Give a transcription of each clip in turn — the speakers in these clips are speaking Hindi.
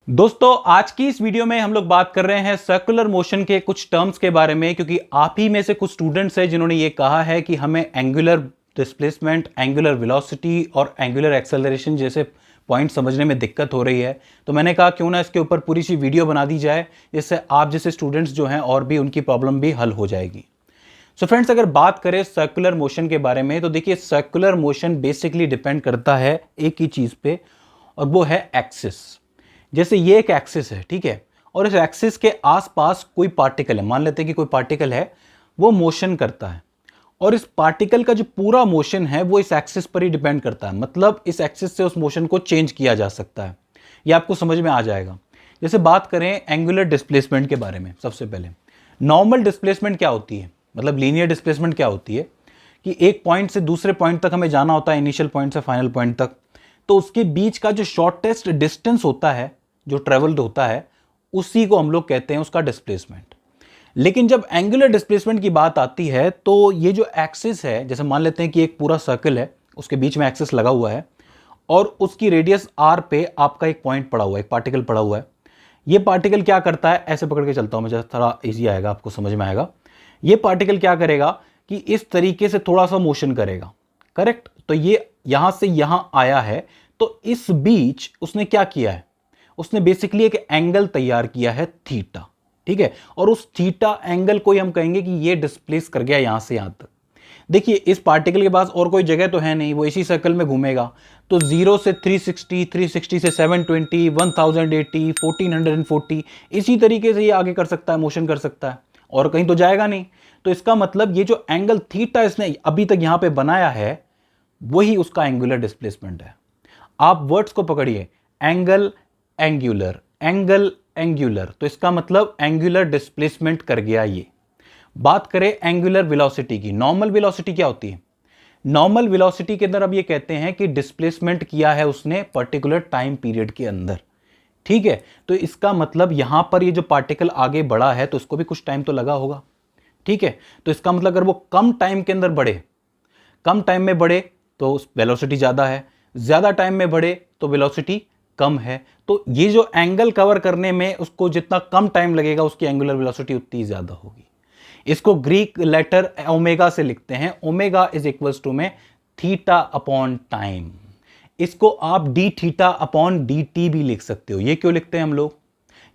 दोस्तों आज की इस वीडियो में हम लोग बात कर रहे हैं सर्कुलर मोशन के कुछ टर्म्स के बारे में, क्योंकि आप ही में से कुछ स्टूडेंट्स हैं जिन्होंने ये कहा है कि हमें एंगुलर डिस्प्लेसमेंट, एंगुलर वेलोसिटी और एंगुलर एक्सेलरेशन जैसे पॉइंट समझने में दिक्कत हो रही है। तो मैंने कहा क्यों ना इसके ऊपर पूरी सी वीडियो बना दी जाए, जिससे आप जैसे स्टूडेंट्स जो हैं और भी उनकी प्रॉब्लम भी हल हो जाएगी। सो फ्रेंड्स, अगर बात करें सर्कुलर मोशन के बारे में तो देखिए, सर्कुलर मोशन बेसिकली डिपेंड करता है एक ही चीज़ पे, और वो है एक्सिस। जैसे ये एक एक्सिस है, ठीक है, और इस एक्सिस के आसपास कोई पार्टिकल है, मान लेते हैं कि कोई पार्टिकल है, वो मोशन करता है, और इस पार्टिकल का जो पूरा मोशन है वो इस एक्सिस पर ही डिपेंड करता है। मतलब इस एक्सिस से उस मोशन को चेंज किया जा सकता है। ये आपको समझ में आ जाएगा। जैसे बात करें एंगुलर डिस्प्लेसमेंट के बारे में, सबसे पहले नॉर्मल डिस्प्लेसमेंट क्या होती है, मतलब लीनियर डिस्प्लेसमेंट क्या होती है कि एक पॉइंट से दूसरे पॉइंट तक हमें जाना होता है, इनिशियल पॉइंट से फाइनल पॉइंट तक, तो उसके बीच का जो शॉर्टेस्ट डिस्टेंस होता है, जो ट्रेवल्ड होता है, उसी को हम लोग कहते हैं उसका डिस्प्लेसमेंट। लेकिन जब एंगुलर डिस्प्लेसमेंट की बात आती है तो ये जो एक्सिस है, जैसे मान लेते हैं कि एक पूरा सर्कल है, उसके बीच में एक्सिस लगा हुआ है और उसकी रेडियस r पे आपका एक पॉइंट पड़ा हुआ है, एक पार्टिकल पड़ा हुआ है। ये पार्टिकल क्या करता है, ऐसे पकड़ के चलता हूं मैं, जैसे थोड़ा इजी आएगा, आपको समझ में आएगा। ये पार्टिकल क्या करेगा कि इस तरीके से थोड़ा सा मोशन करेगा, करेक्ट। तो ये यहां से यहां आया है, तो इस बीच उसने क्या किया है, उसने बेसिकली एक एंगल तैयार किया है थीटा, ठीक है, और उस थीटा एंगल को ही हम कहेंगे कि ये डिस्प्लेस कर गया यहां से यहां तक। देखिए, इस पार्टिकल के पास और कोई जगह तो है नहीं, वो इसी सर्कल में घूमेगा, तो 0 से 360, 360 से 720, 1080, 1440, इसी तरीके से ये आगे कर सकता है, मोशन कर सकता है, और कहीं तो जाएगा नहीं। तो इसका मतलब ये जो एंगल थीटा इसने अभी तक यहां पे बनाया है, वही उसका एंगुलर डिस्प्लेसमेंट है। आप वर्ड्स को पकड़िए, एंगल एंगुलर, एंगल एंगुलर, तो इसका मतलब एंगुलर डिस्प्लेसमेंट कर गया ये। बात करें एंगुलर वेलोसिटी की, नॉर्मल वेलोसिटी क्या होती है? नॉर्मल वेलोसिटी के अंदर अब ये कहते हैं कि डिस्प्लेसमेंट किया है उसने पर्टिकुलर टाइम पीरियड के अंदर, ठीक है। तो इसका मतलब यहां पर ये जो पार्टिकल आगे बढ़ा है तो उसको भी कुछ टाइम तो लगा होगा, ठीक है। तो इसका मतलब अगर वो कम टाइम के अंदर बढ़े, कम टाइम में बढ़े तो वेलोसिटी ज्यादा है, ज्यादा टाइम में बढ़े तो वेलोसिटी कम है। तो ये जो एंगल कवर करने में उसको जितना कम टाइम लगेगा, उसकी एंगुलर वेलोसिटी उतनी ज्यादा होगी। इसको ग्रीक लेटर ओमेगा से लिखते हैं, ओमेगा इज इक्वल्स टू में थीटा अपॉन टाइम। इसको आप D theta upon D T भी लिख सकते हो। ये क्यों लिखते हैं हम लोग?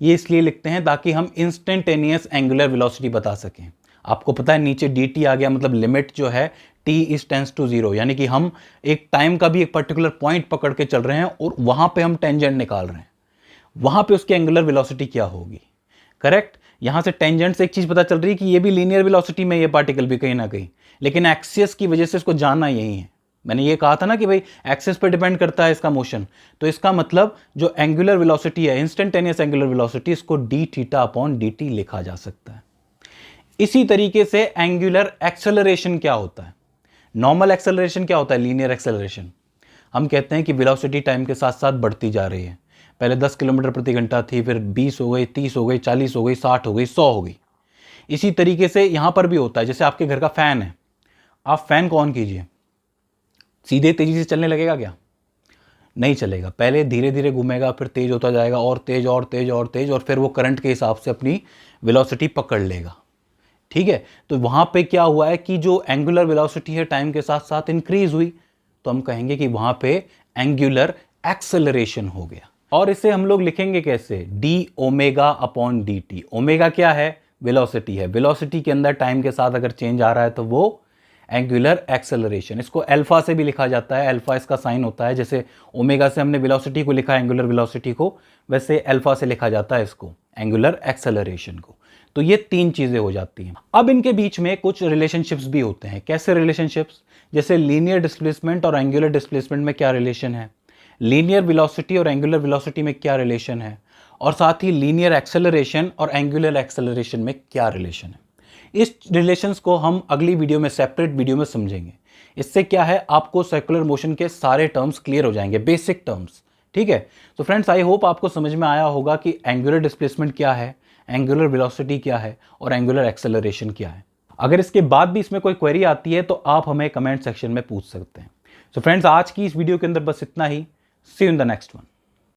ये इसलिए लिखते हैं ताकि हम इंस्टेंटेनियस एंगुलर वेलोसिटी बता सकें। आपको पता है नीचे डी टी आ गया, मतलब लिमिट जो है t इज टेंस टू 0, यानी कि हम एक टाइम का भी एक पर्टिकुलर पॉइंट पकड़ के चल रहे हैं और वहां पे हम टेंजेंट निकाल रहे हैं, वहां पे उसकी एंगुलर वेलोसिटी क्या होगी, करेक्ट। यहां से टेंजेंट से एक चीज पता चल रही है कि ये भी लीनियर वेलोसिटी में ये पार्टिकल भी कहीं ना कहीं, लेकिन एक्सिस की वजह से इसको जानना यही है। मैंने ये कहा था ना कि भाई एक्सिस पर डिपेंड करता है इसका मोशन, तो इसका मतलब जो एंगुलर वेलोसिटी है, इंस्टेंटेनियस एंगुलर वेलोसिटी, इसको D theta upon D T लिखा जा सकता है। इसी तरीके से एंगुलर एक्सेलरेशन क्या होता है? नॉर्मल एक्सेलरेशन क्या होता है? Linear acceleration. हम कहते हैं कि वेलोसिटी टाइम के साथ साथ बढ़ती जा रही है। पहले 10 किलोमीटर प्रति घंटा थी, फिर 20 हो गई, 30 हो गई, 40 हो गई, 60 हो गई, 100 हो गई। इसी तरीके से यहां पर भी होता है। जैसे आपके घर का फैन है, आप फैन को ऑन कीजिए, सीधे तेजी से चलने लगेगा क्या? नहीं चलेगा। पहले धीरे धीरे घूमेगा, फिर तेज होता जाएगा, और तेज और तेज और तेज, और फिर वो करंट के हिसाब से अपनी वेलोसिटी पकड़ लेगा, ठीक है। तो वहां पे क्या हुआ है कि जो एंगुलर वेलोसिटी है टाइम के साथ साथ इंक्रीज हुई, तो हम कहेंगे कि वहां पे एंगुलर एक्सेलरेशन हो गया। और इसे हम लोग लिखेंगे कैसे? D omega upon D T. Omega क्या है? वेलोसिटी है। वेलोसिटी के अंदर टाइम के साथ अगर चेंज आ रहा है तो वो एंगुलर एक्सेलरेशन। इसको अल्फा से भी लिखा जाता है, अल्फा इसका साइन होता है। जैसे ओमेगा से हमने वेलोसिटी को लिखा, एंगुलर वेलोसिटी को, वैसे अल्फा से लिखा जाता है इसको, एंगुलर एक्सेलरेशन को। तो ये तीन चीजें हो जाती हैं। अब इनके बीच में कुछ रिलेशनशिप्स भी होते हैं। कैसे रिलेशनशिप्स? जैसे लीनियर डिस्प्लेसमेंट और एंगुलर डिस्प्लेसमेंट में क्या रिलेशन है, लीनियर वेलोसिटी और एंगुलर वेलोसिटी में क्या रिलेशन है, और साथ ही लीनियर एक्सेलरेशन और एंगुलर एक्सेलरेशन में क्या रिलेशन है। इस रिलेशंस को हम अगली वीडियो में, सेपरेट वीडियो में समझेंगे। इससे क्या है, आपको सर्कुलर मोशन के सारे टर्म्स क्लियर हो जाएंगे, बेसिक टर्म्स, ठीक है। तो फ्रेंड्स, आई होप आपको समझ में आया होगा कि एंगुलर डिस्प्लेसमेंट क्या है, एंगुलर वेलोसिटी क्या है और एंगुलर एक्सेलरेशन क्या है। अगर इसके बाद भी इसमें कोई क्वेरी आती है तो आप हमें कमेंट सेक्शन में पूछ सकते हैं। सो फ्रेंड्स, आज की इस वीडियो के अंदर बस इतना ही। See you in the next one.